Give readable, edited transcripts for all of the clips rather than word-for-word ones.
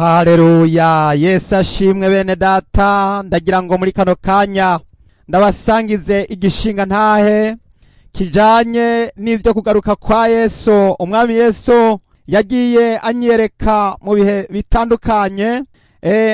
Haleluya, Yesu ashimwe bene data. Ndagira ngo muri kano kanya ndabasangize igishinga ntahe kijanye n'ivyo kugaruka kwa Yesu. Umwami Yesu yagiye anyereka mu bihe bitandukanye,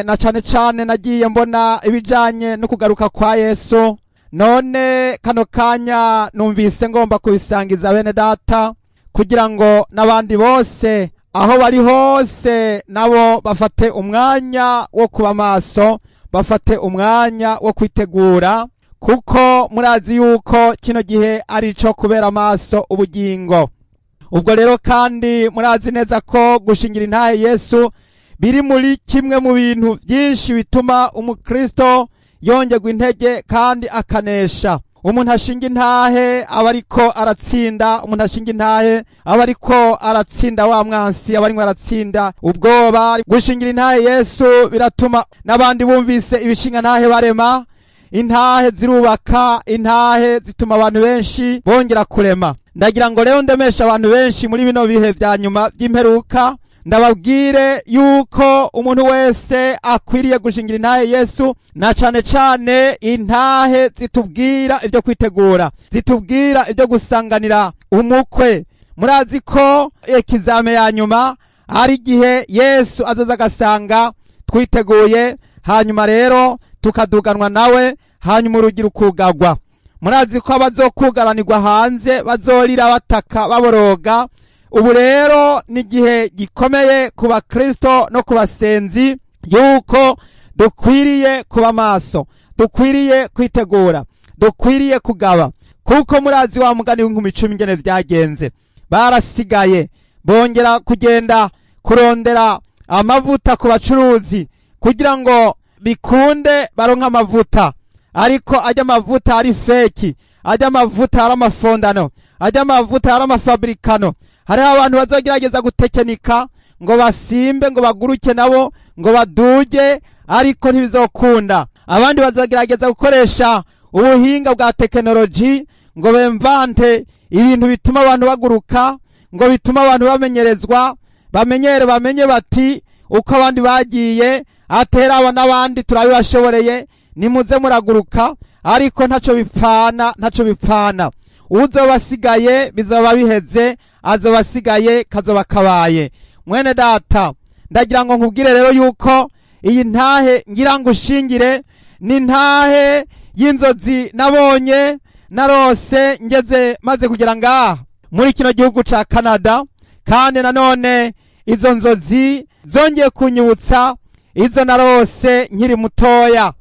na cane cane nagiye mbona ibijanye no kugaruka kwa Yesu. None kano kanya numvise ngomba kubisangiza bene data kugira ngo n'abandi bose aho bari hose nabo bafate umwanya wo kuba maso, bafate umwanya wo kwitegura, kuko murazi yuko kino gihe ari co kubera maso ubugingo. Ubwo rero kandi murazi neza ko gushingira intahe Yesu biri muri kimwe mu bintu byinshi bituma umukristo yongerwa intege kandi akanesha. Umuntu ashinga intahe aba ariko aratsinda, umuntu ashinga intahe aba ariko aratsinda wa mwansi, aba ariko aratsinda ubwoba. Gushingira intahe Yesu biratuma n'abandi bumvise ibishinga ntahe barema. Intahe zirubaka, intahe zituma abantu benshi bongera kurema. Ndagira ngo rero ndemesha abantu benshi muri bino bihe vya nyuma vy'imperuka, ndababwire yuko umuntu wese akwiriye gushingira intahe Yesu, na cane cane intahe zitubwira ivyo kwitegura, zitubwira ivyo gusanganira umukwe. Murazi ko ekizame ya nyuma ari igihe Yesu azoza agasanga twiteguye, hanyuma rero tukaduganwa nawe, hanyuma urugi rukugagwa. Murazi ko abazokugaranirwa hanze bazorira bataka baboroga. Ubu rero ni igihe gikomeye ku bakristo no ku basenzi yuko dukwiriye kuba maso, dukwiriye kwitegura, dukwiriye kugaba, kuko murazi wa mugani w'inkumi 10 ingene vyagenze. Barasigaye bongera kugenda kurondera amavuta ku bacuruzi kugira ngo bikunde baronka amavuta, ariko ajya amavuta ari feki, ajya amavuta ari amafondano, ajya amavuta ari amafabrikano. Hariho abantu bazogerageza gutekenika ngo basimbe, ngo baguruke nabo, ngo baduge, ariko ntibizokunda. Abandi bazogerageza gukoresha ubuhinga bwa tekinoloji ngo bemvante ibintu bituma abantu baguruka, ngo bituma abantu bamenyerezwa, bamenye bati uko abandi bagiye atera aba n'abandi turabibashoboreye, nimuze muraguruka. Ariko ntaco bipfana. Uzobasigaye bizoba biheze, azobasigaye kazoba kabaye. Mwene data, ndagira ngo nkubwire rero yuko iyi ntahe ngira ngo ushingire ni ntahe y'inzozi nabonye narose ngeze maze kugera ngaha muri kino gihugu ca Canada. Kandi nanone izo nzozi zongeye kunyibutsa izo narose nkiri mutoya.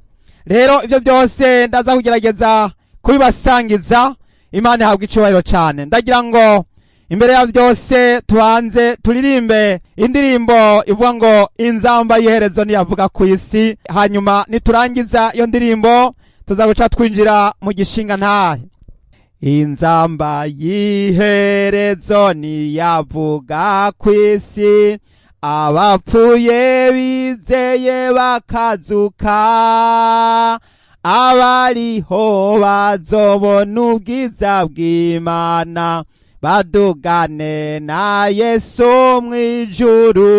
Rero ivyo byose ndaza kugerageza kubibasangiza. Imana ihabwa icubahiro cane. Ndagira ngo imbere ya byose tubanze turirimbe indirimbo ivuga ngo inzamba y'iherezo niyavuga ku isi. Hanyuma niturangiza iyo ndirimbo tuza guca twinjira mu gishinga ntahe. Inzamba y'iherezo niyavuga ku isi, abapfuye bizeye bakazuka, abariho bazobona ubwiza bw'Imana, badugane na Yesu mwijuru.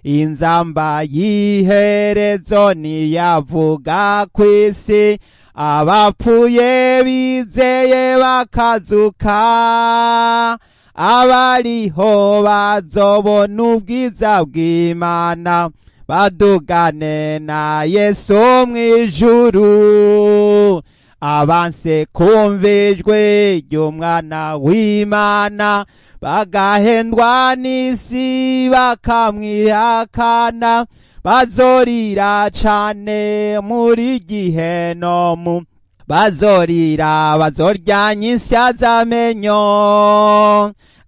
Inzamba y'iherezo niyavuga ku isi, abapfuye bizeye bakazuka, abariho bazobona ubwiza bw'Imana, badugane na Yesu mwijuru. Abanse kumva ijwi ry'Umwana w'Imana, bagahendwa n'isi bakamwihakana, bazorira cane muri Gihenomu, bazorira bazoryanya insya z'amenyo.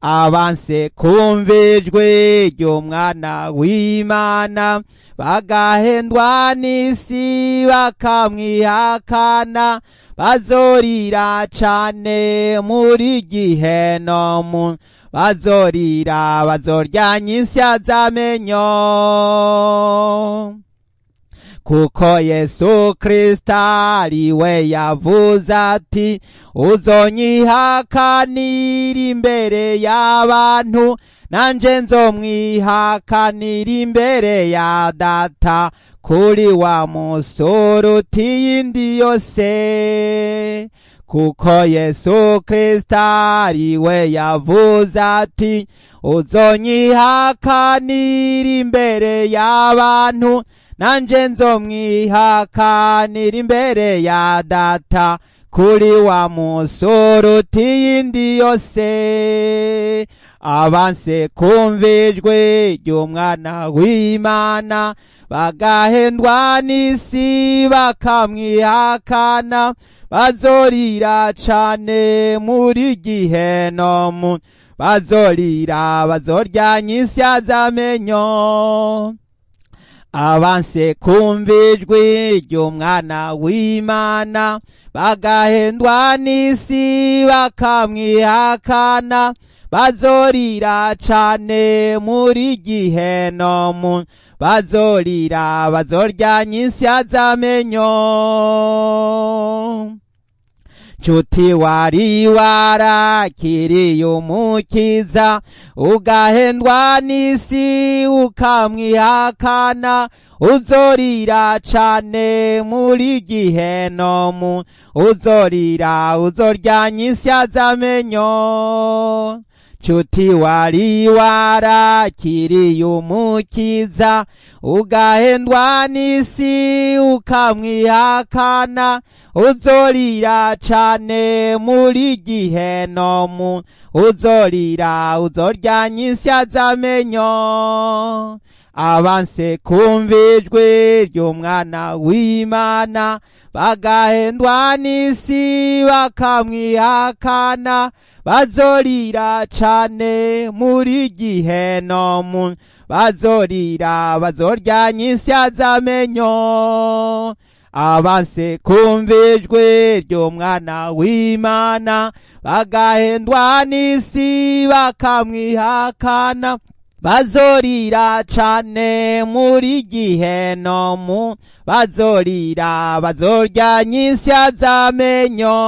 Abanse kumva ijwi ry'Umwana w'Imana, bagahendwa n'isi bakamwihakana, bazorira cane muri Gihenomu, bazorira bazoryanya insya z'amenyo. kuko Yesu Kristo ari we yavuze ati uzonyihakanira imbere y'abantu nanje nzomwihakanira imbere ya data kuri wa musore utiyindi yose, kuko Yesu Kristo ari we yavuze ati uzonyihakanira imbere y'abantu nanje nzomwihakanira imbere ya data kuri wa musore utiyindi yose. Abanse kumva ijwi ry'umwana w'Imana bagahendwa n'isi bakamwihakana, bazorira cane muri Gihenomu, bazorira bazoryanya insya z'amenyo. Abanse kumva ijwi ry'umwana w'Imana bagahendwa n'isi bakamwihakana, bazorira cane muri Gihenomu, bazorira bazoryanya insya z'amenyo. Nshuti wari warakiriye umukiza ugahendwa n'isi ukamwihakana, uzorira cane muri Gihenomu, uzorira uzoryanya insya z'amenyo. Nshuti wari warakiriye umukiza ugahendwa n'isi ukamwihakana, uzorira cane muri Gihenomu, uzorira uzoryanya insya z'amenyo. Abanse kumva ijwi ry'umwana w'Imana bagahendwa n'isi bakamwihakana, bazorira cane muri Gihenomu, bazorira bazoryanya insya z'amenyo. Abanse kumva ijwi ry'umwana w'Imana bagahendwa n'isi bakamwihakana, bazorira cane muri Gihenomu, bazorira bazoryanya insya z'amenyo.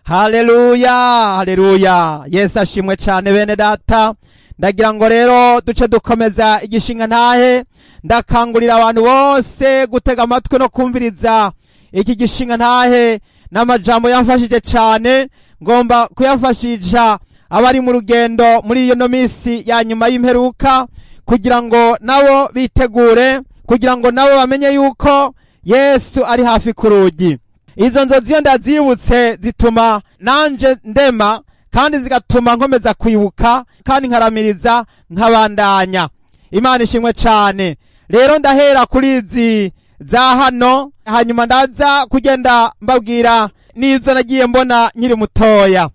Haleluya, haleluya. Yesu ashimwe cane bene data. Ndagira ngo rero duce dukomeza igishinga ntahe, ndakangurira abantu bose gutega amatwi no kumviriza iki gishinga ntahe n'amajambo yamfashije cane. Ngomba kuyafashisha abari mu rugendo muri iyo misi ya nyuma y'imperuka, kugira ngo nabo bitegure, kugira ngo nabo bamenye yuko Yesu ari hafi ku rugi. Izo nzozi iyo ndazibutse zituma nanje ndema, kandi zigatuma nkomeza kwibuka kandi nkaramiriza nkabandanya. Imana ishimwe cane. Rero ndahera kuri izi za hano, hanyuma ndaza kugenda mbabwira n'izo nagiye mbona nkiri mutoya.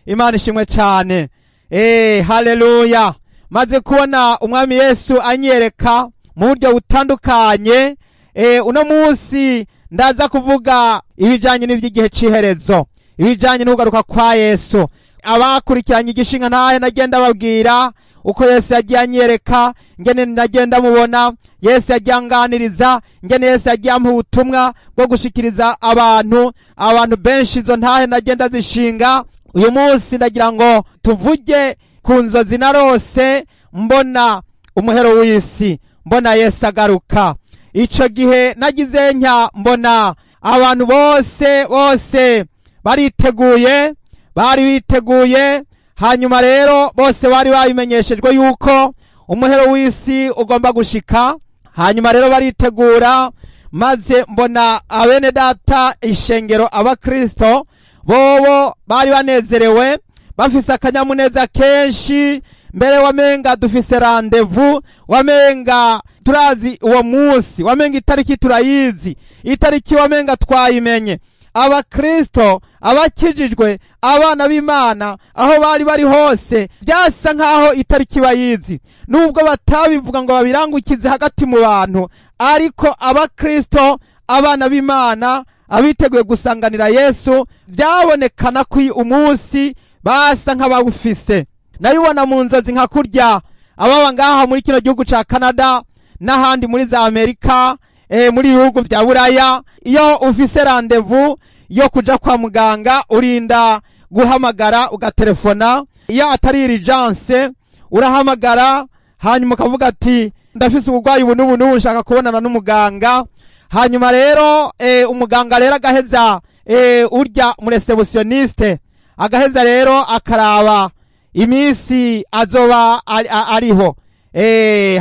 Imana ishimwe cane. Haleluya. Maze kubona umwami Yesu anyereka mu buryo butandukanye, uno munsi ndaza kuvuga ibijanye n'ivy'igihe c'iherezo, ibijanye n'ugaruka kwa Yesu. Abakurikiranye igishinga ntahe nagenda babwira uko Yesu yagiye anyereka, ngene nagenda mubona Yesu yagiye anganiriza, ngene Yesu yagiye ampa ubutumwa bwo gushikiriza abantu benshi. Izo ntahe nagenda zishinga. Uyu munsi ndagira ngo tuvuge ku nzozi narose mbona umuhero w'isi, mbona Yesu agaruka. Ico gihe nagize ntya mbona abantu bose bari biteguye, hanyuma rero bose bari babimenyeshejwe yuko umuhero w'isi ugomba gushika. Hanyuma rero baritegura, maze mbona abene data ishengero abakristo bobo bari banezerewe, bafise akanyamuneza kenshi. Mbere wamenga dufise randevu, wamenga turazi uwo munsi, wamenga itariki turayizi, itariki wamenga twayimenye. Abakristo, abakijijwe, abana b'Imana aho bari hose, byasa nkaho itariki bayizi, nubwo batabivuga ngo babirangukize hagati mu bantu. Ariko abakristo, abana b'Imana, abiteguye gusanganira Yesu, byabonekana ko umunsi basa nk'abawufise. Nabibona mu nzozi nka kurya ababa ngaha muri kino gihugu ca Canada n'ahandi muri za Amerika, muri bihugu vya Buraya. Iyo ufise randevu yo kuja kwa muganga, urinda guhamagara ugaterefona, iyo atari urgence urahamagara hanyuma ukavuga ati ndafise uburwayi ubu n'ubu n'ubu nshaka kubonana n'umuganga. Hanyuma rero umuganga rero agaheza urya mu receptioniste agaheza rero akaraba iminsi azoba ariho,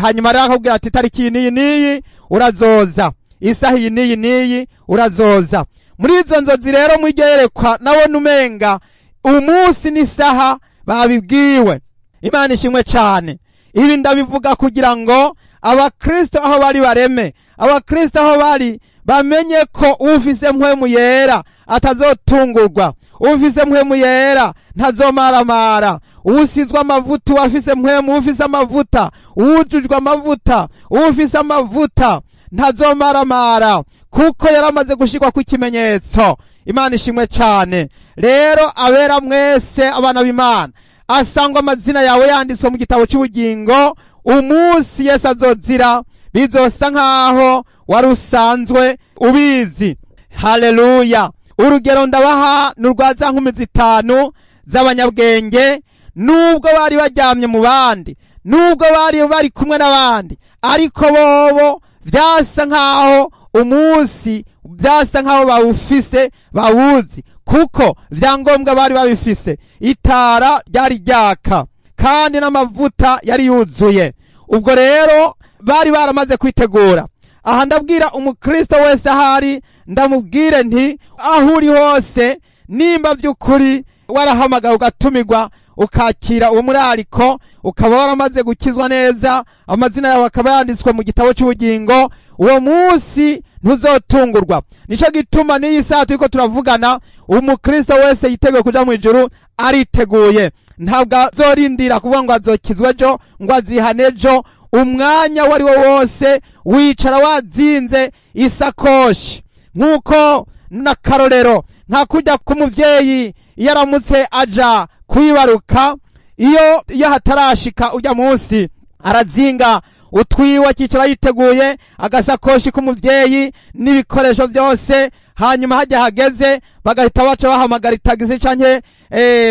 hanyuma rero akubwira ati tariki niyi urazoza, isaha iyi niyi urazoza. Muri izo nzozi rero mwigerekwa nabona umenga umunsi n'isaha babibwiwe. Imana ishimwe cyane. Ibi ndabivuga kugira ngo abakristo aho bari bareme, abakristo aho bari bamenye ko ufise mpwemu yera atazotungurwa, ufise mpwemu yera ntazomaramara, usizwe amavuta, wafise mpwemu, ufise amavuta, wujujwe amavuta, ufise amavuta ntazomaramara, kuko yaramaze gushirwa ku kimenyetso. Imana ishimwe cyane. Rero abera mwese abana b'Imana, asangwa amazina yawe yanditswe mu gitabo cy'ubugingo, umunsi Yesu azozira bizosa nkaho wari usanzwe ubizi. Haleluya. Urugero ndabaha n'urwa za nkumi 5 z'abanyabwenge, nubwo bari baryamye mu bandi, nubwo bari kumwe n'abandi, ariko bobo byasa nkaho umunsi, byasa nkaho bawufise bawuzi, kuko vyangombwa bari babifise. Itara ryari ryaka kandi n'amavuta yari yuzuye. Ubwo rero bari baramaze kwitegura. Aha ndabwira umukristo wese ahari, ndamubwire nti aho uri hose, nimba by'ukuri warahamagaye ugatumirwa ukakira uwo murariko, ukaba waramaze gukizwa neza, amazina yawe akaba yanditswe mu gitabo cy'ubugingo, uwo munsi ntuzotungurwa. Nico gituma n'iyi saa turiko turavugana, umukristo wese yiteguye kuja mu ijuru ariteguye. Ntabwo azorindira kuvuga ngo azokizwe ejo, ngo azihane ejo. Umwanya wari wo wose wicara wazinze isakoshi, nk'uko n'akarorero nka kujya k'umuvyeyi iyo aramutse aja kwibaruka, iyo hatarashika urya munsi arazinga utwiwe akicara yiteguye agasakoshi k'umuvyeyi n'ibikoresho byose. Hanyuma hajya hageze bagahita baca bahamagara itagisi canke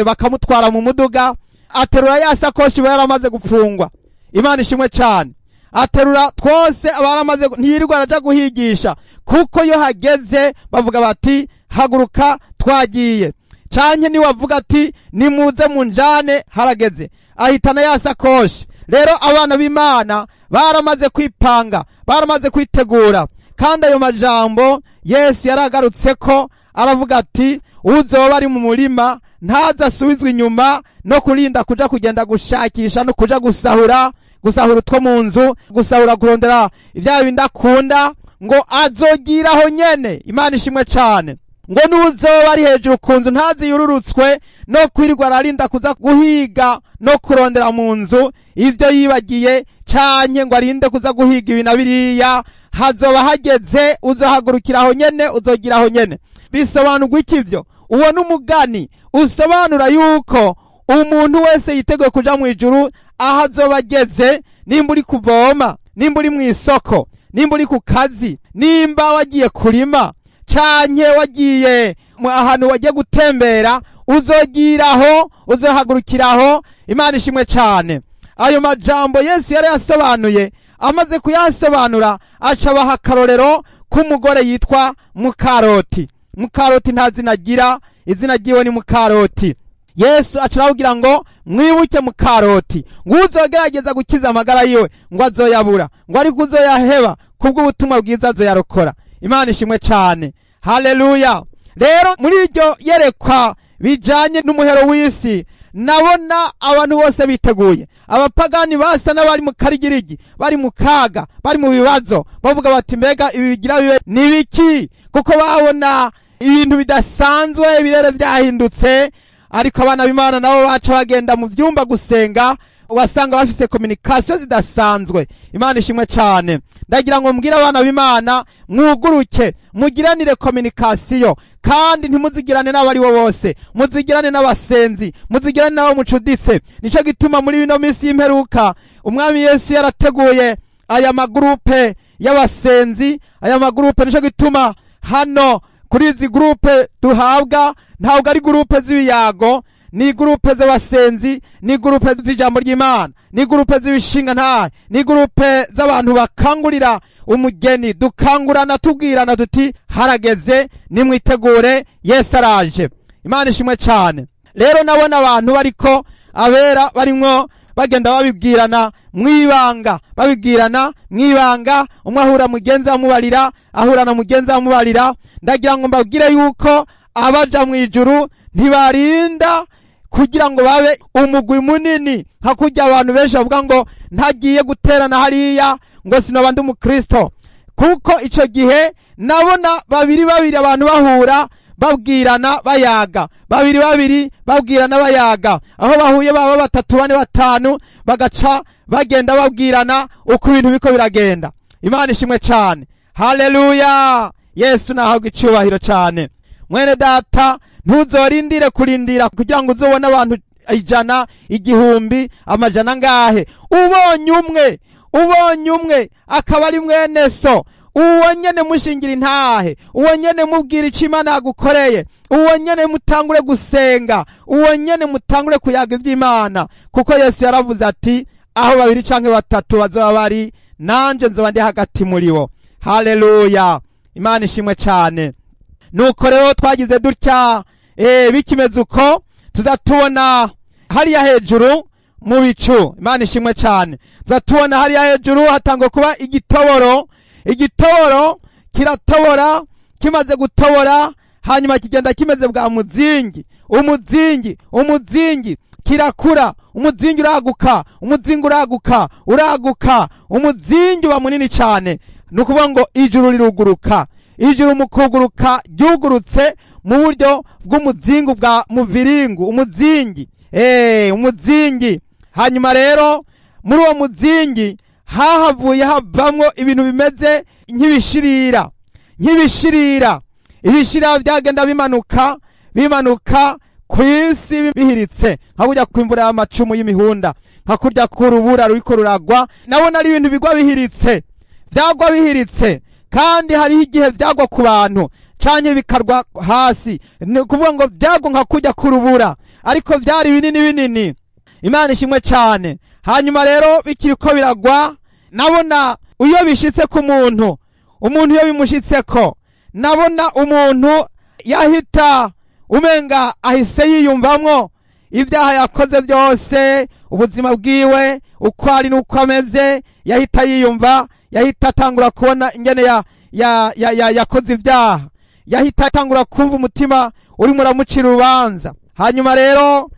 bakamutwara mu muduga, aterura ya sakoshi yaramaze gupfungwa. Imana ishimwe cyane. Aterura twose abaramaze, ntiyirirwa araja guhigisha, kuko yo hageze bavuga bati haguruka twagiye, canke ni wavuga ati nimuze munjane harageze, ahitana ya sakoshi. Rero abana b'Imana baramaze kwipanga, baramaze kwitegura. Kandi ayo majambo Yesu yaragarutse ko aravuga ati uzoba ari mu murima ntazasubizwe inyuma no kurinda kuja kugenda gushakisha no kuja gusahura utwo mu nzu, gusahura kurondera ibya bindi akunda, ngo azogiraho nyene. Imana ishimwe cyane. Ngo nuzoba ari hejuru ku nzu ntaziyururutswe no kwirirwa ararinda kuza guhiga no kurondera mu nzu ivyo yibagiye, canke ngo arinde kuza guhiga ibi na biriya. Hazoba hageze uzohagurukiraho nyene, uzogiraho nyene. Bisobanurwa iki ivyo? Uwo n'umugani usobanura yuko umuntu wese yiteguye kuja mu ijuru aho azoba ageze, nimba uri kuvoma, nimba uri mu isoko, nimba uri ku kazi, nimba wagiye kurima, canke wagiye ahantu wagiye gutembera, uzogiraho, uzohagurukiraho. Imana ishimwe cyane. Ayo majambo Yesu yari yasobanuye, amaze kuyasobanura aca baha akarorero k'umugore yitwa Mukaroti. Mukaroti nta zina agira, izina ryiwe ni Mukaroti. Yesu aca arawugira ngo mwibuke Mukaroti, ngo uzogerageza gukiza amagara yiwe ngo azoyabura, ngo ariko uzoyaheba kubw'ubutumwa bwiza azoyarokora. Imana ishimwe cyane. Haleluya. Rero muri iryo yerekwa bijanye n'umuhero w'isi, nabona abantu bose biteguye. Abapagani basa n'abari mu karigirigi, bari mu kaga, bari mu bibazo, bavuga bati mbega ibi bigira bibe nibiki, kuko babona ibintu bidasanzwe, ibirere byahindutse. Ariko abana b'Imana nabo baca bagenda mu vyumba gusenga, wasanga bafise communication zidasanzwe. Imana ishimwe cyane. Ndagira ngo mbwira abana b'Imana mwuguruke, mugiranire communication, kandi ntimuzigirane n'abari bo bose, muzigirane n'abasenzi, muzigirane n'abo mucuditse. Nico gituma muri bino minsi y'imperuka umwami Yesu yarateguye aya magrupe y'abasenzi, aya magrupe. Nico gituma hano kuri izi groupe duhabwa ntabwo ari gurupe z'ibiyago, ni gurupe z'abasenzi, ni gurupe z'ijambo ry'Imana, ni gurupe z'ibishinga ntahe, ni gurupe z'abantu bakangurira umugeni, dukangurana tubwirana tuti harageze, nimwitegure, Yesu araje. Imana ishimwe cyane. Rero nabona abantu bariko abera barimwo bagenda babibwirana mwibanga, babibwirana mwibanga, umwe ahura mugenzi amubarira, ahura na mugenzi amubarira. Ndagira ngo mbabwire yuko abaja mu ijuru ntibarinda kugira ngo babe umugwi munini nka kurya abantu benshi bavuga ngo ntagiye guterana hariya ngo sinoba ndi umukristo, kuko ico gihe nabona babiri abantu bahura babwirana bayaga, babiri babwirana bayaga, aho bahuye baba 3 4 5 bagaca bagenda babwirana uko ibintu biko biragenda. Imana ishimwe cyane. Haleluya. Yesu nahabwa icyubahiro cyane. Mwene data, ntuzorindire kurindira kugira ngo uzobone abantu 100, 1000, amajana ngahe. Ubonye umwe akaba ari mwene so, uwo nyene mushingira intahe, uwo nyene mubwira icyo Imana yagukoreye, uwo nyene mutangure gusenga, uwo nyene mutangure kuyaga iby'Imana, kuko Yesu yaravuze ati aho 2 canke 3 bazoba bari, nanje nzoba ndi hagati muri bo. Haleluya. Imana ishimwe cyane. Nuko rero twagize dutya bikimeze uko tuzatubona hariya hejuru mu bicu. Imana ishimwe cyane. Tuzatubona hariya hejuru hatango kuba igitoboro kiratobora, kimaze gutobora hanyuma kigenda kimeze bwa muzingi, umuzingi kirakura, umuzingi uraguka, umuzingi wa munini cyane. Nukuvuga ngo ijuru riruguruka, ijuru mukuguruka ryugurutse mu buryo bw'umuzingu bwa muviringu, umuzingi. Hanyuma rero muri uwo muzingi hahavuye havamwo ibintu bimeze nk'ibishirira. Ibishirira byagenda bimanuka ku isi bihiritse, nka kujya kwimvura y'amacumu y'imihunda, nka kurya kurubura ruriko ruragwa. Nabona ari ibintu bigwa bihiritse, kandi hariho igihe byagwa ku bantu canke bikarwa hasi. Ni kuvuga ngo byagwa nka kujya kurubura, ariko byari binini. Imana ishimwe cyane. Hanyuma rero bikiriko biragwa, nabona iyo bishitse ku muntu iyo bimushitseko, nabona umuntu yahita umenga ahise yiyumvamwo ibyaha yakoze byose, ubuzima bwiwe uko ari nuko ameze, yahita yiyumva, yahita atangura kubona ingene yakoze ibyaha, yahita atangura kumva umutima uri muramucira urubanza. Hanyuma rero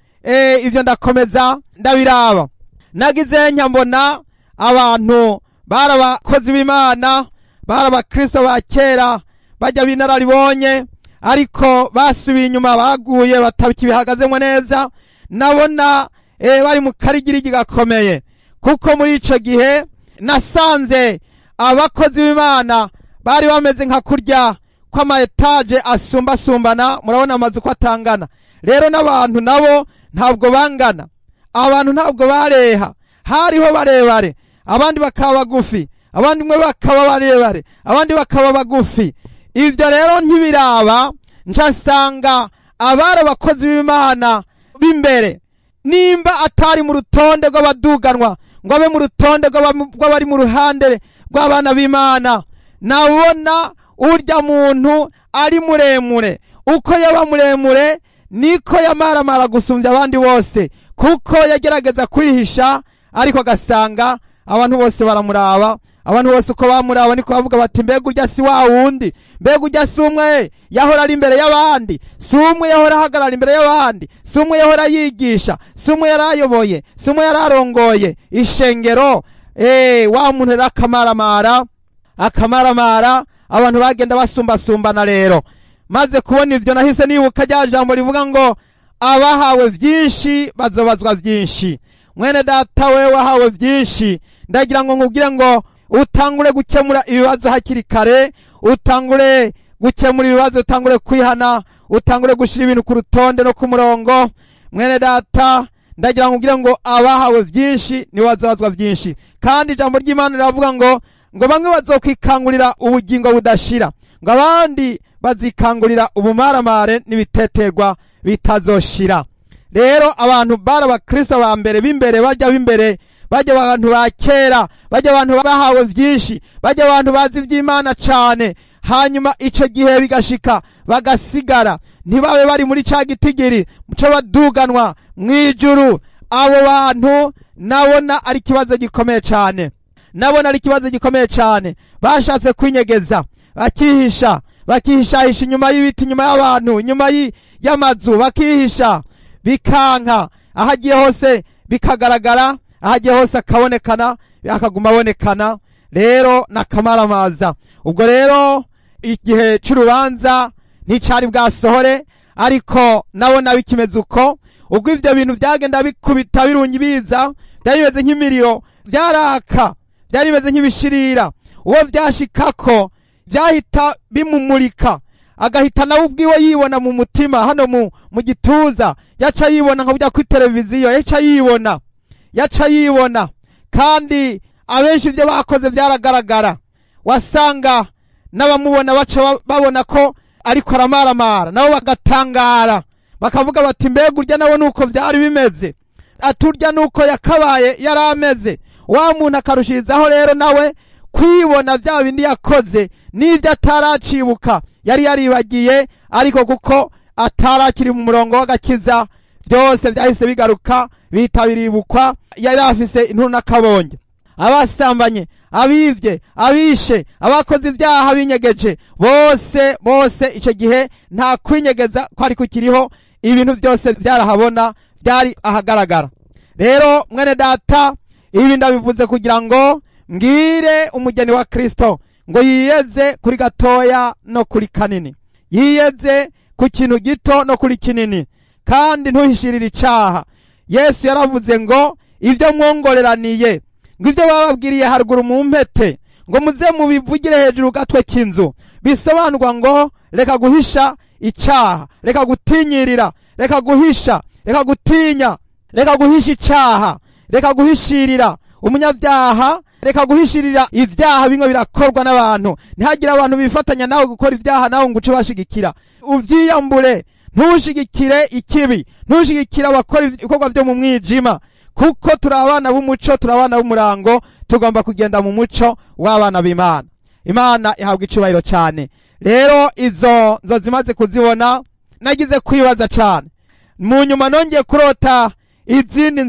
ivyo ndakomeza ndabiraba, nagize nyambona abantu barabakozi b'Imana, barabakristo ba kera bajya binararibonye, ariko basubiye inyuma, baguye batabikibihagazemo neza. Nabona bari mu karigirigi gakomeye, kuko muri ico gihe nasanze abakozi b'Imana bari bameze nka kurya kw'ama etage asumbana. Murabona amazu ko atangana. Rero n'abantu nabo ntabwo bangana, abantu ntabwo bareha, hariho barebare, abandi bakaba bagufi, abandi mwe bakaba barebare, abandi bakaba bagufi. Ivyo rero ntibiraba, ncasanga abari abakozi b'Imana b'imbere, nimba atari mu rutonde rw'abaduganwa ngo abe mu rutonde rw'abari mu ruhande rw'abana b'Imana. Nabona urya muntu ari muremure, uko yaba muremure niko yamaramara gusumbya abandi bose, kuko yagerageza kwihisha, ariko agasanga abantu bose baramuraba. Abantu bose uko bamuraba niko bavuga bati mbega urya si wa wundi, mbega urya si umwe yahora ari imbere y'abandi, si umwe yahora ahagarara imbere y'abandi, si umwe yahora yigisha, si umwe yarayoboye, si umwe yararongoye ishengero. Wa muntu rero akamaramara, abantu bagenda basumbasumbana. Rero maze kubona ivyo nahise nibuka rya jambo rivuga ngo abahawe vyinshi bazobazwa vyinshi. Mwene data, wewe wahawe vyinshi, ndagira ngo nkubwire ngo utangure gukemura ibibazo hakiri kare, utangure gukemura ibibazo, utangure kwihana, utangure gushira ibintu ku rutonde no ku murongo. Mwene data, ndagira ngo nkubwire ngo abahawe vyinshi ni bazobazwa vyinshi. Kandi ijambo ry'Imana riravuga ngo bamwe bazokwikangurira ubugingo budashira, ngo abandi bazikangurira ubumaramare n'ibiteterwa bitazoshira. Rero abantu bari abakristo ba mbere b'imbere, bajya b'imbere, bajya abantu ba kera, bajya abantu bahawe byinshi, bajya abantu bazi iby'Imana cane. Hanyuma ico gihe bigashika bagasigara, ntibabe bari muri ca gitigiri cyo baduganwa mwijuru. Abo bantu nabona ari kibazo gikomeye cane, nabona ari kibazo gikomeye cane. Bashatse kwinyegeza, bakihisha inyuma y'ibiti, inyuma y'abantu, inyuma y'amazu, bakihisha bikanka. Ahagiye hose bikagaragara, ahagiye hose akabonekana, akaguma abonekana. Rero nakamaramaza. Ubwo rero igihe cy'urubanza nticari bwasohore, ariko nabona bikimeze uko. Ubwo ivyo bintu byagenda bikubita birungi biza, byari bimeze nk'imiriro, byaraka, byari bimeze nk'ibishirira. Uwo byashikako byahita bimumurika, agahita nawe ubwiwe yibona mu mutima, hano mu gituza, yaca yibona nka bujya kuri televiziyo, yaca yibona. Kandi abenshi ibyo bakoze byaragaragara, wasanga n'abamubona baca babona ko ariko aramaramara, nabo bagatangara, bakavuga bati mbega urya nawe nuko byari bimeze, aturya nuko yakabaye yarameze. Wa muntu akarushirizaho rero nawe kwibona bya bindi yakoze n'ibyo ataracibuka, yari yaribagiye, ariko kuko atarakiri mu murongo w'agakiza, byose byahise bigaruka bitabiribukwa. Yari afise inturu n'akabonge. Abasambanye, abivye, abishe, abakoze ibyaha binyegeje, bose ico gihe nta kwinyegeza kwari kukiriho, ibintu byose byarahabona, byari ahagaragara. Rero mwene data, ibi ndabivuze kugira ngo mbwire umugeni wa Kristo ngo yiyeze kuri gatoya no kuri kanini, yiyeze ku kintu gito no kuri kinini, kandi ntuhishirire icaha. Yesu yaravuze ngo ibyo mwongoreraniye, ngo ibyo bababwiriye haruguru mu mpete, ngo muze mubivugire hejuru gatwe k'inzu. Bisobanurwa ngo reka guhisha icaha, reka gutinyirira, reka guhisha, reka gutinya, reka guhisha icaha, reka guhishirira umunyabyaha, reka guhishirira ivyaha bimwe birakorwa n'abantu. Ntihagira abantu bifatanya nawe gukora ivyaha nawe ngo uce bashigikira. Uvyiyambure, ntushigikire ikibi, ntushigikire abakora ibikorwa byo mu mwijima, kuko turi abana b'umuco, turi abana b'umurango, tugomba kugenda mu muco w'abana b'Imana. Imana ihabwa icubahiro cane. Rero izo nzozi maze kuzibona, nagize kwibaza cane. Mu nyuma nongeye kurota izindi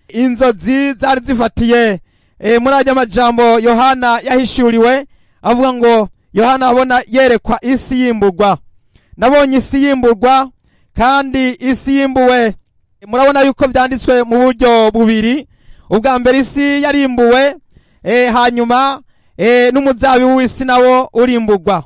inzozi zari zifatiye muri ajya amajambo Yohana yahishuriwe, avuga ngo Yohana abona yerekwa isi yimburwa. Nabonye isi yimburwa, kandi isi yimbuwe murabona yuko byanditswe mu buryo bubiri. Ubwa mbere isi yarimbuwe, hanyuma n'umuzabibu w'isi nawo urimburwa.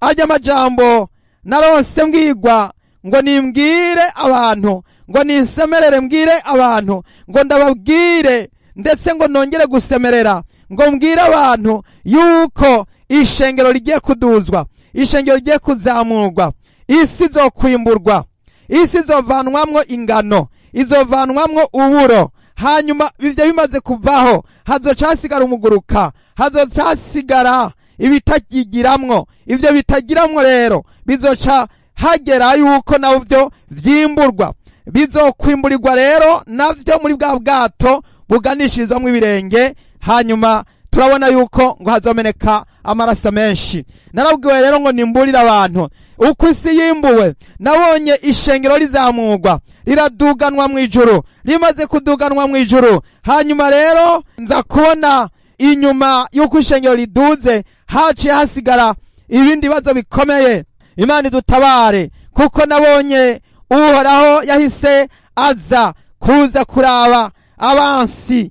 Ajya amajambo narose mbwirwa ngo nimbwire abantu, ngo nisemerere mbwire abantu, ngo ndababwire ndetse ngo nongere gusemerera, ngo mbwire abantu yuko ishengero rigiye kuduzwa, ishengero rigiye kuzamurwa, isi izokwimburwa, isi izovanwamwo ingano, izovanwamwo uburo. Hanyuma ivyo bimaze kuvaho, hazocasigara umuguruka, hazocasigara ibitagiramwo. Ivyo bitagiramwo rero bizoca hagera yuko navyo vyimburwa, bizokwimburirwa rero navyo muri bwa bwato buganishirizwamwo ibirenge. Hanyuma turabona yuko ngo hazomeneka amaraso menshi. Narabwiwe rero ngo nimburire abantu uko isi yimbuwe. Nabonye ishengero rizamurwa, riraduganwa mu ijuru, rimaze kuduganwa mu ijuru. Hanyuma rero nza kubona inyuma yuko ishengero riduze haciye hasigara ibindi bibazo bikomeye. Imana idutabare, kuko nabonye Uhoraho yahise aza kuza kuraba abansi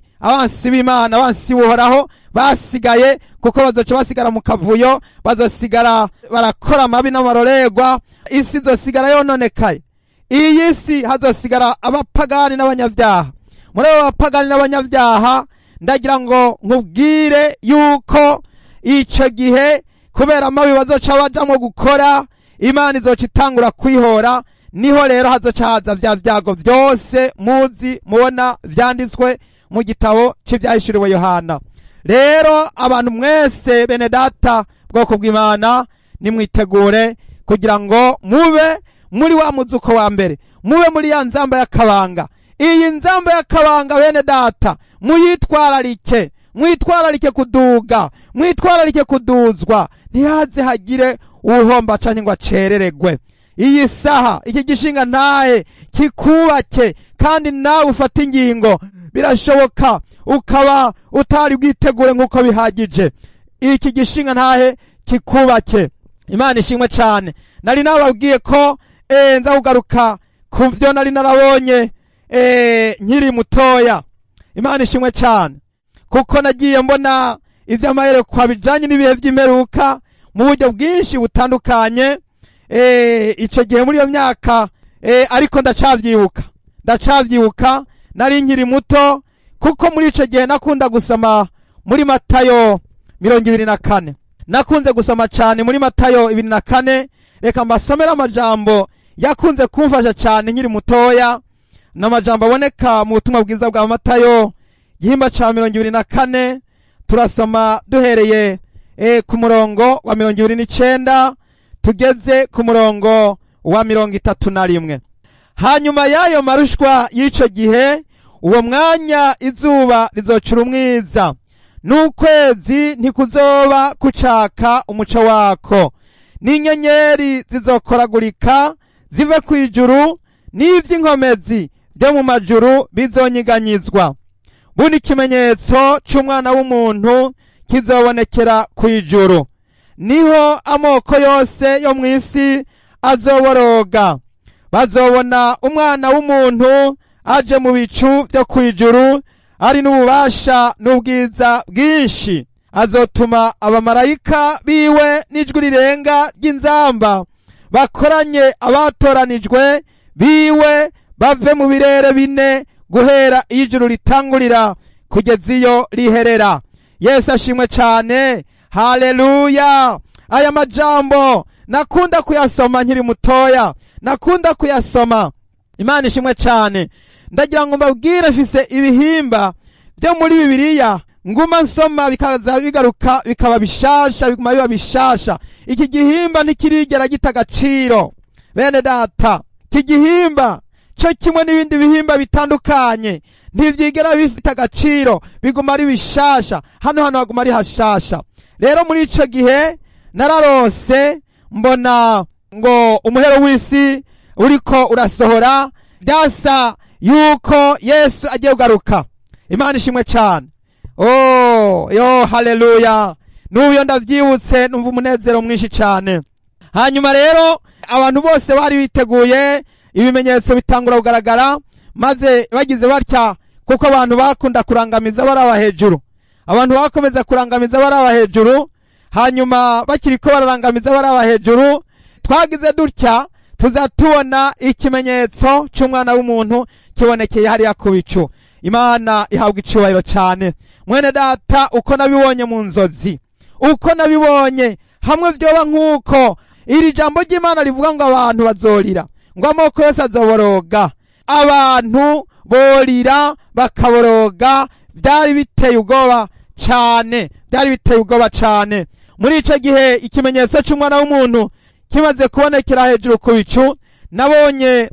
b'Imana, abansi b'Uhoraho basigaye, kuko bazoca basigara mu kavuyo, bazosigara barakora amabi n'amarorerwa, isi izosigara yononekaye. Iyi si hazosigara abapagani n'abanyabyaha. Muri abo bapagani n'abanyabyaha ndagira ngo nkubwire yuko ico gihe kubera amabi bazoca bajamwo gukora, Imana izoca itangura kwihora. Niho rero hazoca haza vya vyago byose muzi mubona vyanditswe mu gitabo c'ivyahishuriwe Yohana. Rero abantu mwese bene data bwoko bw'Imana, nimwitegure kugira ngo mube muri wa muzuko wa mbere, mube muri ya nzamba y'akabanga. Iyi nzamba y'akabanga bene data muyitwararike, mwitwararike kuduga, mwitwararike kuduzwa, ntihaze hagire uwuhomba canke ngo acerererwe. Iyi saha iki gishinga ntahe kikubake, kandi nawe ufata ingingo. Birashoboka ukaba utari bwitegure nk'uko bihagije. Iki gishinga ntahe kikubake. Imana ishimwe cyane. Nari nababwiye ko nza kugaruka ku byo nari narabonye nkiri mutoya. Imana ishimwe cyane, kuko nagiye mbona ivy'amayerekwa bijanye n'ibihe vy'imperuka mu buryo bwinshi butandukanye ico gihe muri iyo myaka, ariko ndacavyibuka nari nkiri muto, kuko muri ico gihe nakunda gusoma muri Matayo 24. Nakunze gusoma cyane muri Matayo 24. Reka mbasomera amajambo yakunze kumfasha cyane nkiri mutoya, n'amajambo aboneka mu butumwa bwiza bwa Matayo igihimba ca 24. Turasoma duhereye ku murongo wa 29 tugeze ku murongo wa 31. Hanyuma y'ayo marushwa y'ico gihe, uwo mwanya izuba rizocura umwiza, n'ukwezi ntikuzoba kucaka umuco wako, n'inyenyeri zizokoragurika zive kw'ijuru, n'ivy'inkomezi byo mu majuru bizonyiganyizwa. Buno ikimenyetso c'umwana w'umuntu kizobonekera kw'ijuru, niho amoko yose yo mw'isi azoboroga. Bazobona umwana w'umuntu aje mu bicu byo kw'ijuru, ari n'ububasha n'ubwiza bwinshi. Azotuma abamarayika biwe n'ijwi rirenga ry'inzamba, bakoranye abatoranijwe biwe bave mu birere bine, guhera iyo ijuru ritangurira kugeza iyo riherera. Yesu ashimwe cyane. Haleluya. Aya majambo nakunda kuyasoma nkiri mutoya, nakunda kuyasoma. Imana ishimwe cyane. Ndagira ngo mbabwire, mfise ibihimba byo muri Bibiliya nguma nsoma bikaza bigaruka bikaba bishasha, biguma biba bishasha. Iki gihimba ntikirigera gita agaciro bene data. Iki gihimba cyo kimwe n'ibindi bihimba bitandukanye ntivyigera bifita agaciro, biguma ari bishasha. Hano haguma ari hashasha. Rero muri ico gihe nararose mbona ngo umuhero w'isi uriko urasohora, byasa yuko Yesu agiye kugaruka. Imana ishimwe cyane. Haleluya. N'uyo ndavyibutse numva umunezero mwinshi cyane. Hanyuma rero abantu bose bari biteguye, ibimenyetso bitangura kugaragara, maze bagize batya, kuko abantu bakunda kurangamiza baraba hejuru. Abantu bakomeza kurangamiza baraba hejuru, hanyuma bakiriko bararangamiza baraba hejuru, twagize dutya tuzatubona ikimenyetso c'umwana w'umuntu kibonekeye hariya ku bicu. Imana ihabwa icubahiro cyane. Mwene data, uko nabibonye mu nzozi, uko nabibonye hamwe vyoba nk'uko iri jambo ry'Imana rivuga ngo abantu bazorira, ngo amoko yose azoboroga. Abantu borira bakaboroga, byari biteye ubwoba cyane, byari biteye ubwoba cyane. Muri ico gihe ikimenyetso c'umwana w'umuntu kimaze kubonekera hejuru ku bicu, nabonye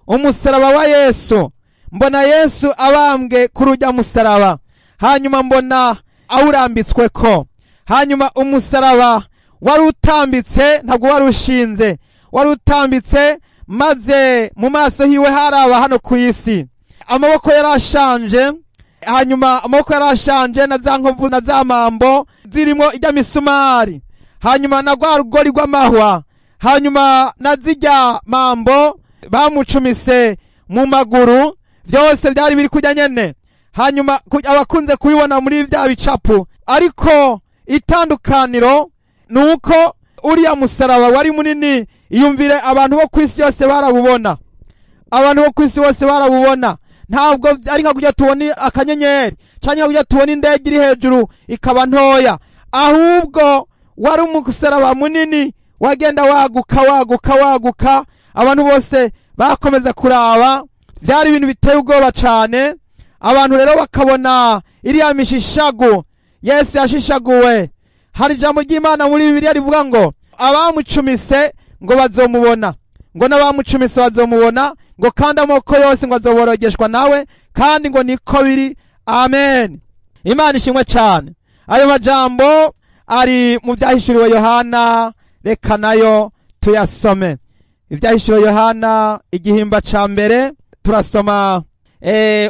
umusaraba wa Yesu. Mbona Yesu abambwe kuri urya musaraba, hanyuma mbona awurambitsweko. Hanyuma umusaraba wari utambitse, ntabwo wari ushinze, wari utambitse, maze mu maso hiwe haraba hano ku isi. Amaboko yarashanje, hanyuma amaboko yarashanje na za nkovu na za mambo zirimo ijya misumari, hanyuma na rwa rugori rw'amahwa, hanyuma na zijya mambo bamucumise mu maguru, byose byari biri kujya nyene. Hanyuma abakunze kubibona muri bya bicapu, ariko itandukaniro nuko uriya musaraba wari munini. Iyumvire, abantu bo kwisi yose barabubona, abantu bo kwisi bose barabubona. Ntabwo ari nka kujya tubona akanyenyeri canke kujya tubona indege iri hejuru ikaba ntoya, ahubwo wari umusaraba munini wagenda waguka. Abantu bose bakomeza kuraba, byari ibintu biteye ubwoba cyane. Abantu rero bakabona iriya mishishagu Yesu yashishaguwe, hari ijambo ry'Imana muri Bibiliya rivuga ngo abamucumise ngo bazomubona, ngo n'abamucumise bazomubona, ngo kandi amoko yose ngo azoborogeshwa nawe, kandi ngo niko biri. Amen. Imana ishimwe cyane. Ayo majambo ari mu Vyahishuriwe Yohana, reka nayo tuyasome. Ivyahishuriwe Yohana igihimba ca mbere, turasoma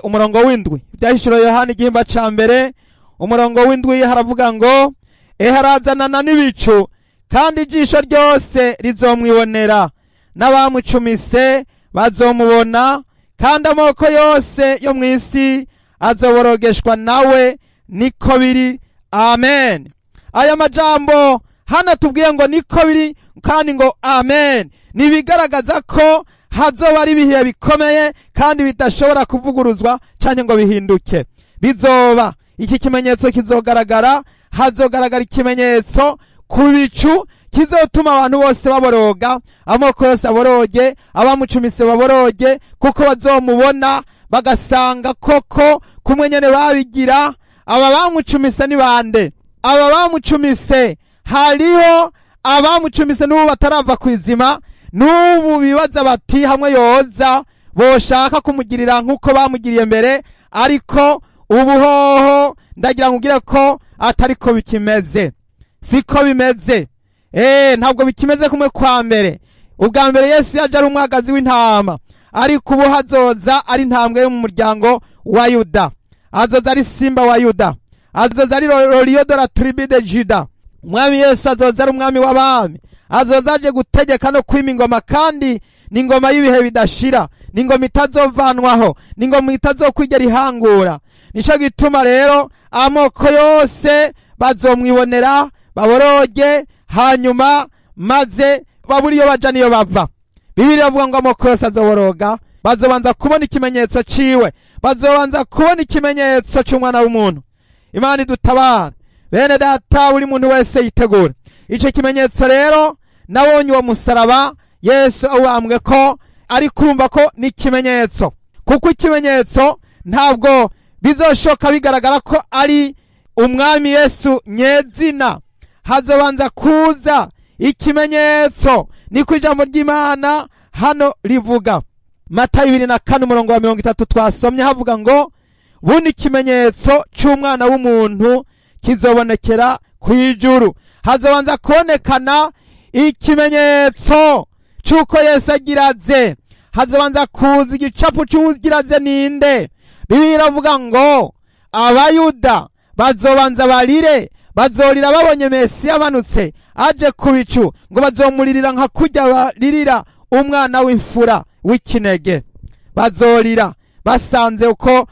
umurongo w'indwi. Ivyahishuriwe Yohana igihimba ca mbere umurongo w'indwi, haravuga ngo harazanana n'ibicu, kandi ijisho ryose rizomwibonera, n'abamucumise bazomubona, kandi amoko yose yo mw'isi azoborogeshwa nawe, niko biri. Amen. Aya majambo hano tubwiye ngo niko biri kandi ngo amen, nibigaragaza ko hazoba ari ibihe bikomeye kandi bidashobora kuvuguruzwa cyane ngo bihinduke. Bizoba iki kimenyetso kizogaragara, hazogaragara ikimenyetso ku bicu kizotuma abantu bose baboroga, amoko yose aboroge, abamucumise baboroge, kuko bazomubona bagasanga koko kumwe nyene babigira. Aba bamucumise ni bande? Aba bamucumise, hariho abamucumise n'ubu batarava kwizima, n'ubu bibaza bati hamwe yoza boshaka kumugirira nk'uko bamugiriye mbere, ariko ubu hoho ndagira ngubwire ko atariko bikimeze, siko bimeze. Ntabwo bikimeze kumwe kwa mbere. Ubwa mbere Yesu yaje ari umwagazi w'intama, ariko ubu hazoza ari intambwe yo mu muryango wa Yuda, azoza ari simba wa Yuda, azoza ari Loriyo de la tribu de Juda. Umwami Yesu azoza ari umwami w'abami, azoza aje gutegeka no kwima ingoma, kandi ni ingoma y'ibihe bidashira, ni ingoma itazovanwaho, ni ingoma itazokwigera ihangura. Nico gituma rero amoko yose bazomwibonera, baboroge, hanyuma maze baburi iyo baja niyo bava. Bibiliya ivuga ngo amoko yose azoboroga, bazobanza kubona ikimenyetso ciwe, bazobanza kubona ikimenyetso c'umwana w'umuntu. Imana idutabara. Bene data, buri muntu wese yitegura ico kimenyetso. Rero nabonye uwo musaraba Yesu awambwe ko ari kumva ko ni ikimenyetso, kuko ikimenyetso ntabwo bizoshoka bigaragara ko ari umwami Yesu nyezina. Hazobanza kuza ikimenyetso, niko ijambo ry'Imana hano rivuga. Matayo 24:30 twasomye havuga ngo bundi ikimenyetso c'umwana w'umuntu kizobonekera kw'ijuru. Hazobanza kubonekana ikimenyetso c'uko Yesu agiraze, hazobanza kuza igicapu c'ugiraze ninde. Bibiliya iravuga ngo abayuda bazobanza barire, bazorira babonye Mesiya amanutse aje ku bicu, ngo bazomuririra nka kurya baririra umwana w'imfura w'ikinege. Bazorira basanze uko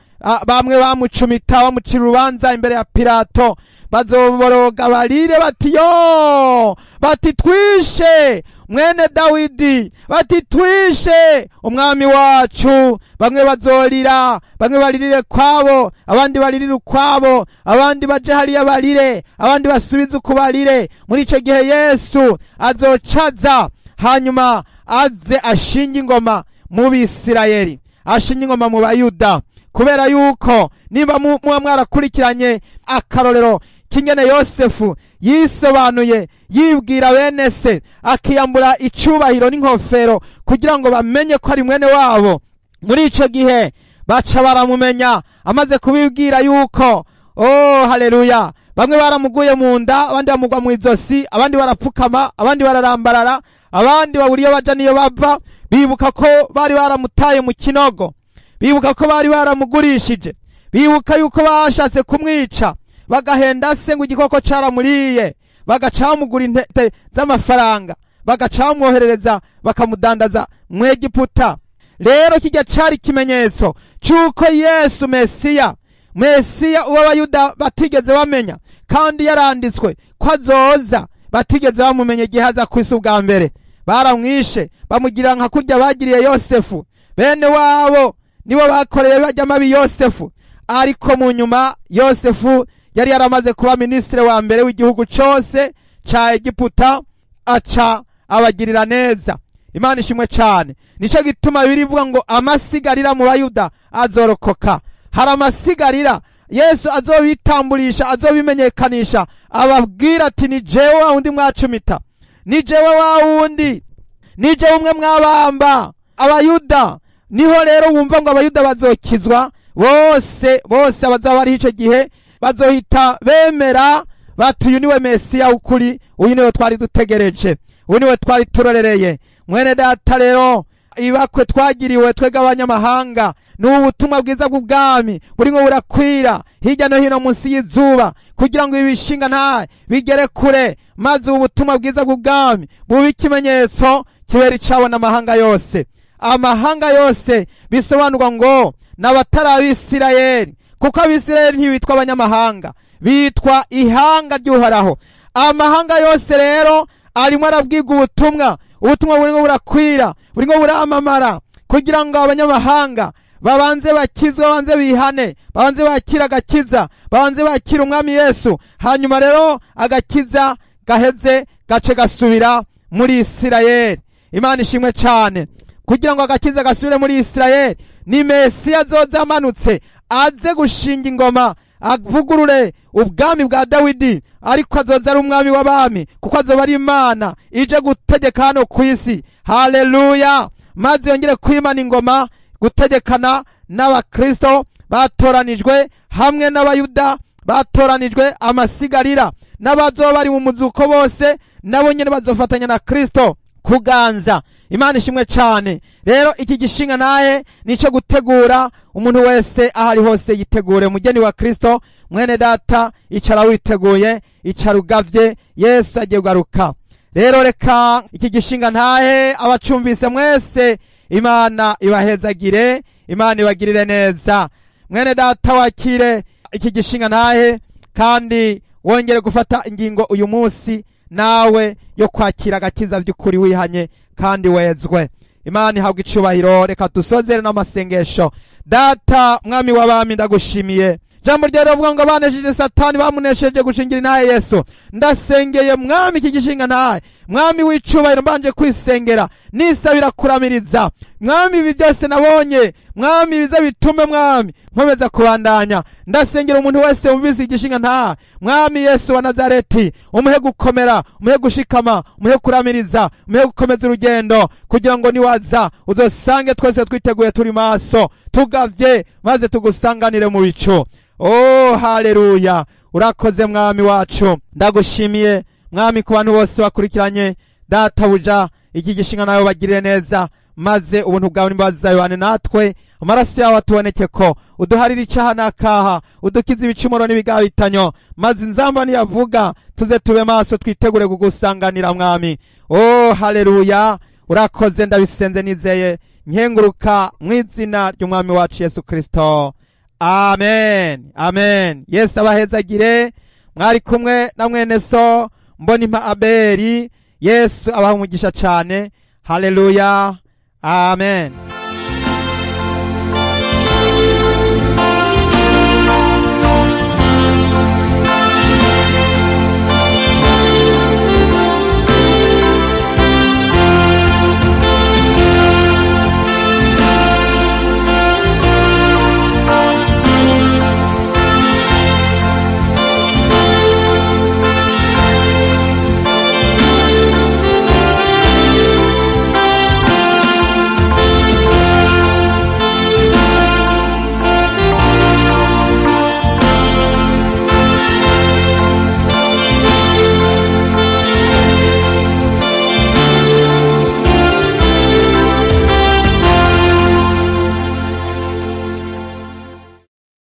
bamwe bamucumita, bamucira urubanza imbere ya Pilato. Bazoboroga barire bati yo, bati twishe mwene Dawidi, bati twishe umwami wacu. Bamwe bazorira, bamwe baririre kwabo, abandi baririre ukwabo, abandi baje hariya barire, abandi basubize ukubarire. Muri ico gihe Yesu azocaza, hanyuma aze ashinga ingoma mu Bisirayeli, ashinga ingoma mu Bayuda. Kubera yuko nimba muba mwarakurikiranye akarorero kingene Yosefu yisobanuye, yibwira bene se, akiyambura icubahiro n'inkofero kugira ngo bamenye ko ari mwene wabo. Muri ico gihe baca baramumenya, amaze kubibwira yuko haleluya, bamwe baramuguye mu nda, abandi bamugwa mu izosi, abandi barapfukama, abandi bararambarara, abandi babura iyo baja niyo bava. Bibuka ko bari baramutaye mu kinogo, bibuka ko bari baramugurishije, bibuka yuko bashatse kumwica, bagahenda se ngo igikoko caramuriye, bagaca bamugura intete z'amafaranga, bagaca bamwoherereza bakamudandaza mu Egiputa. Rero kijya cari ikimenyetso c'uko Yesu Mesiya, Mesiya uwo Abayuda batigeze bamenya, kandi yaranditswe ko azoza, batigeze bamumenye igihe aza kw'isi ubwa mbere. Baramwishe, bamugira nka kurya bagiriye Yosefu. Bene wabo nibo bakoreye bajya mabi Yosefu, ariko mu nyuma Yosefu yari yaramaze kuba ministre wa mbere w'igihugu cyose ca Egiputa, aca abagirira neza. Imana ishimwe cyane. Nico gituma birivuga ngo amasigarira mu Bayuda azorokoka. Hari amasigarira Yesu azobitamburisha, azobimenyekanisha, ababwira ati ni jewe wa wundi mwacumita, ni jewe wa wundi, ni jewe umwe mwabamba abayuda. Niho rero wumva ngo abayuda bazokizwa bose abazaba bari ico gihe bazohita bemera bati uyu niwe Mesiya ukuri, uyu niwe twari dutegereje, uyu niwe twari turorereye. Mwene data rero, ibakwe twagiriwe twege abanyamahanga n'ubu butumwa bwiza bw'ubwami burimwo burakwira hirya no hino munsi y'izuba, kugira ngo ibishinga ntahe bigere kure, maze ubu butumwa bwiza bw'ubwami bube ikimenyetso kibera icabona amahanga yose. Amahanga yose bisobanurwa ngo n'abatari Abisirayeli, kuko Abisirayeli ntibitwa abanyamahanga, bitwa ihanga ry'Uhoraho. Amahanga yose rero arimo arabwirwa ubutumwa burimwo burakwira, burimwo buramamara, kugira ngo abanyamahanga babanze bakizwe, babanze bihane, babanze bakira agakiza, babanze bakira umwami Yesu, hanyuma rero agakiza gaheze gace gasubira muri Isirayeli. Imana ishimwe cyane. Kugira ngo agakiza gasubire muri Isirayeli, ni Mesiya azoza amanutse aze gushinga ingoma, avugurure ubwami bwa Dawidi, ariko azoza ari umwami w'abami, kuko azoba ari Imana ije gutegeka hano ku isi. Haleluya! Maze yongere kwimana ingoma, gutegekana n'Abakristo batoranijwe hamwe n'Abayuda batoranijwe amasigarira, n'abazoba bari mu muzuko bose nabo nyene bazofatanya na Kristo kuganza. Imana ishimwe cyane. Rero iki gishinga naye nico gutegura umuntu wese ahari hose yitegure. Mugeni wa Kristo, mwene data, icara witeguye, icara ugavye, Yesu agiye kugaruka. Rero reka iki gishinga ntahe abacumvise mwese, Imana ibahezagire, Imana ibagirire neza. Mwene data, wakire iki gishinga ntahe kandi wongere gufata ingingo uyu munsi nawe yo kwakira agakiza by'ukuri, wihanye kandi wezwe. Imana ihabwa icubahiro. Reka dusozere n'amasengesho. Data mwami w'abami, ndagushimiye jambo ryawe rivuga ngo banesheje Satani bamunesheje gushingira intahe Yesu. Ndasengeye mwami iki gishinga ntahe, mwami w'icubahiro, mbanje kwisengera nisabira kuramiriza mwami ibi byose nabonye, mwami bize bitume mwami nkomeza kubandanya. Ndasengera umuntu wese wumvise igishinga ntahe, mwami Yesu wa Nazareti, umuhe gukomera, umuhe gushikama, umuhe kuramiriza, umuhe gukomeza urugendo, kugira ngo niwaza uzosange twese twiteguye turi maso tugavye, maze tugusanganire mu bicu. Oh, haleluya! Urakoze mwami wacu. Ndagushimiye mwami ku bantu bose bakurikiranye. Data buja iki gishinga nayo bagirire neza, maze ubuntu bwawe n'imbabazi zawe bane natwe, amaraso yawe atuboneke ko uduharira icaha n'akaha, udukiza ibicumuro n'ibigabitanyo, maze inzamba niyavuga tuze tube maso twitegure kugusanganira mwami. Oh, haleluya! Urakoze, ndabisenze nizeye nkenguruka mu izina ry'umwami wacu Yesu Kristo. Amen, amen. Yesu abahezagire. Mwari kumwe na mwene so Mbonimpa Abeli. Yesu abaha umugisha cyane. Haleluya, amen.